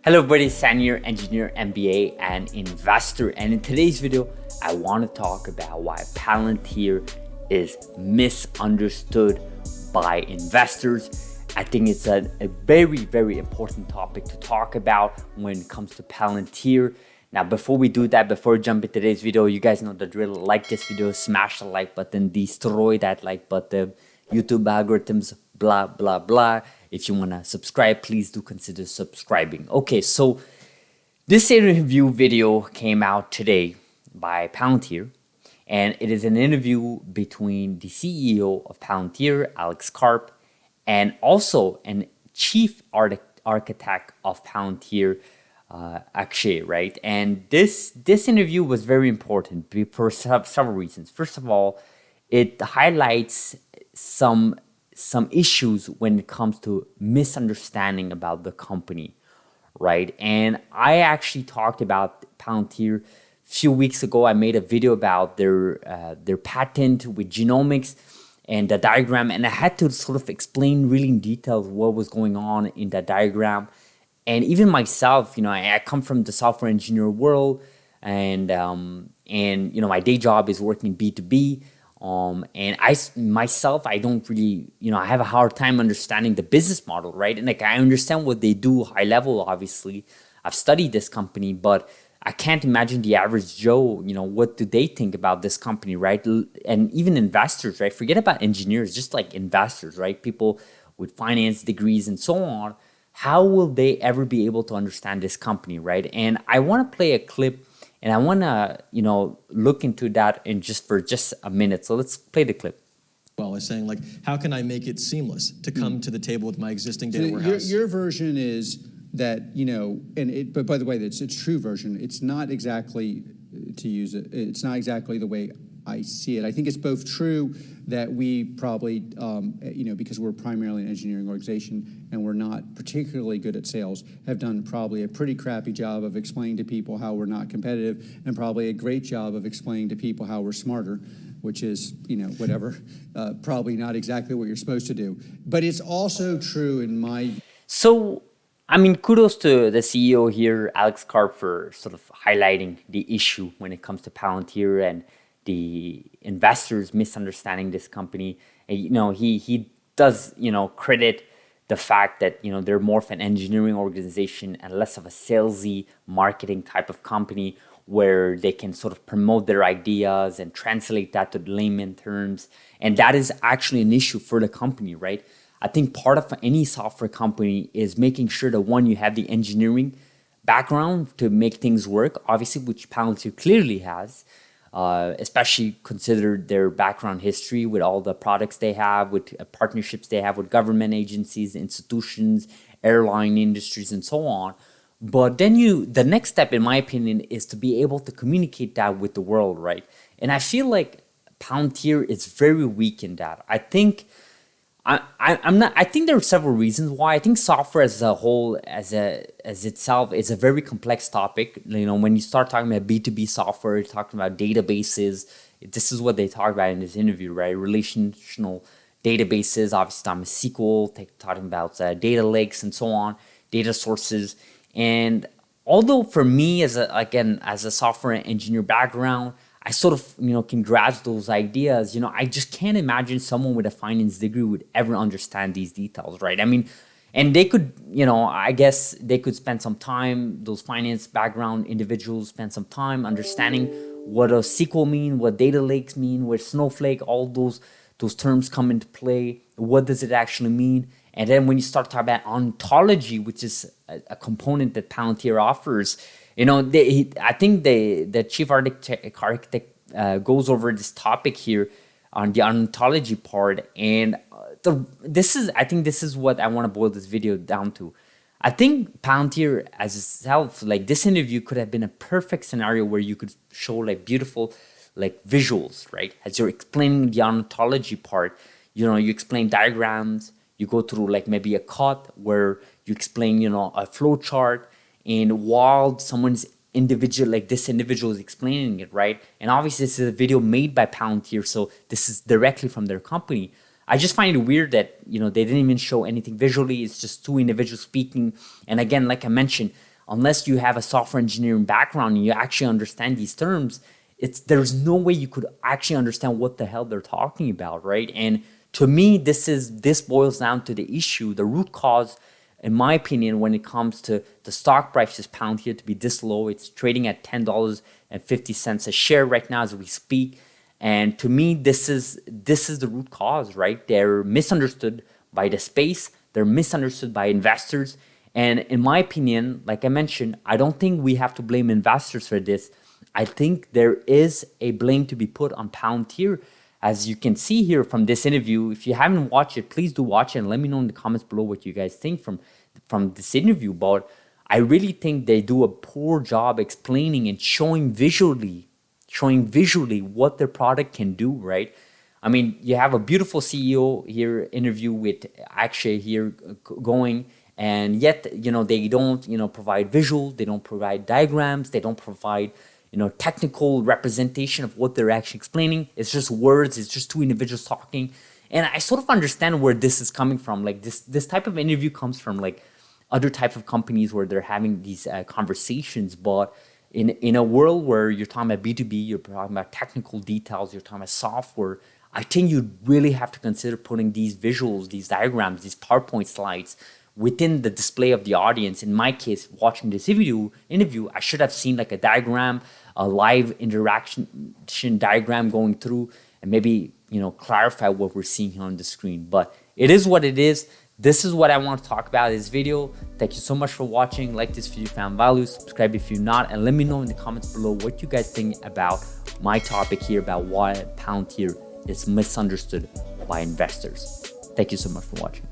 Hello everybody, San here, engineer, MBA, and investor. And in today's video, I want to talk about why Palantir is misunderstood by investors. I think it's a very, very important topic to talk about when it comes to Palantir. Now, before we do that, before we jump into today's video, you guys know the drill. Like this video, smash the like button, destroy that like button, YouTube algorithms, blah, blah, blah. If you want to subscribe, please do consider subscribing. Okay, so this interview video came out today by Palantir, and it is an interview between the CEO of Palantir, Alex Karp, and also an chief architect of Palantir, Akshay, right? And this interview was very important for several reasons. First of all, it highlights some issues when it comes to misunderstanding about the company, right? And I actually talked about Palantir a few weeks ago. I made a video about their patent with genomics and the diagram, and I had to sort of explain really in detail what was going on in that diagram. And even myself, I come from the software engineer world, and my day job is working B2B. And I don't really, I have a hard time understanding the business model, right? And I understand what they do high level, obviously. I've studied this company, but I can't imagine the average Joe, what do they think about this company, right? And even investors, right? Forget about engineers, just like investors, right? People with finance degrees and so on. How will they ever be able to understand this company, right? And I want to play a clip. And I want to, look into that in just a minute. So let's play the clip. Well, is saying how can I make it seamless to come to the table with my existing data warehouse? Your version is that, but by the way, it's a true version. It's not exactly, to use it, it's not exactly the way I see it. I think it's both true that we probably, because we're primarily an engineering organization and we're not particularly good at sales, have done probably a pretty crappy job of explaining to people how we're not competitive, and probably a great job of explaining to people how we're smarter, which is, probably not exactly what you're supposed to do. But it's also true in my... So, kudos to the CEO here, Alex Karp, for sort of highlighting the issue when it comes to Palantir and the investors misunderstanding this company. And, he does, credit the fact that, they're more of an engineering organization and less of a salesy marketing type of company where they can sort of promote their ideas and translate that to layman terms. And that is actually an issue for the company, right? I think part of any software company is making sure that, one, you have the engineering background to make things work, obviously, which Palantir clearly has. Especially consider their background history with all the products they have, with partnerships they have with government agencies, institutions, airline industries, and so on. But then the next step, in my opinion, is to be able to communicate that with the world, right? And I feel like Palantir is very weak in that. I think I think there are several reasons why. I think software as a whole, as itself, is a very complex topic. When you start talking about B2B software, you're talking about databases. This is what they talk about in this interview, right? Relational databases, obviously, SQL, talking about data lakes and so on, data sources. And although for me, as a software engineer background, I sort of, can grasp those ideas. I just can't imagine someone with a finance degree would ever understand these details, right? And they could, I guess they could spend some time, those finance background individuals spend some time understanding what a SQL mean, what data lakes mean, where Snowflake, all those terms come into play. What does it actually mean? And then when you start talking about ontology, which is a component that Palantir offers, I think the chief architect goes over this topic here on the ontology part, and I think this is what I want to boil this video down to. I think Palantir as itself, this interview could have been a perfect scenario where you could show beautiful visuals, right? As you're explaining the ontology part, you explain diagrams, you go through maybe a cut where you explain, a flow chart. And while this individual is explaining it, right? And obviously this is a video made by Palantir, so this is directly from their company. I just find it weird that, they didn't even show anything visually. It's just two individuals speaking. And again, like I mentioned, unless you have a software engineering background and you actually understand these terms, there's no way you could actually understand what the hell they're talking about, right? And to me, this boils down to the issue, the root cause, in my opinion, when it comes to the stock prices Palantir to be this low. It's trading at $10.50 a share right now as we speak. And to me, this is the root cause, right? They're misunderstood by the space. They're misunderstood by investors. And in my opinion, like I mentioned, I don't think we have to blame investors for this. I think there is a blame to be put on Palantir. As you can see here from this interview, if you haven't watched it, please do watch it and let me know in the comments below what you guys think from this interview. But I really think they do a poor job explaining and showing visually what their product can do, right? I mean, you have a beautiful CEO here interview with Akshay here going, and yet, they don't, provide visual, they don't provide diagrams, they don't provide, technical representation of what they're actually explaining. It's just words, it's just two individuals talking. And I sort of understand where this is coming from. Like this type of interview comes from like other types of companies where they're having these conversations, but in a world where you're talking about B2B, you're talking about technical details, you're talking about software, I think you really have to consider putting these visuals, these diagrams, these PowerPoint slides within the display of the audience. In my case, watching this interview, I should have seen like a diagram, a live interaction diagram going through, and maybe, clarify what we're seeing here on the screen. But it is what it is. This is what I want to talk about in this video. Thank you so much for watching. Like this if you found value, subscribe if you're not, and let me know in the comments below what you guys think about my topic here about why Palantir is misunderstood by investors. Thank you so much for watching.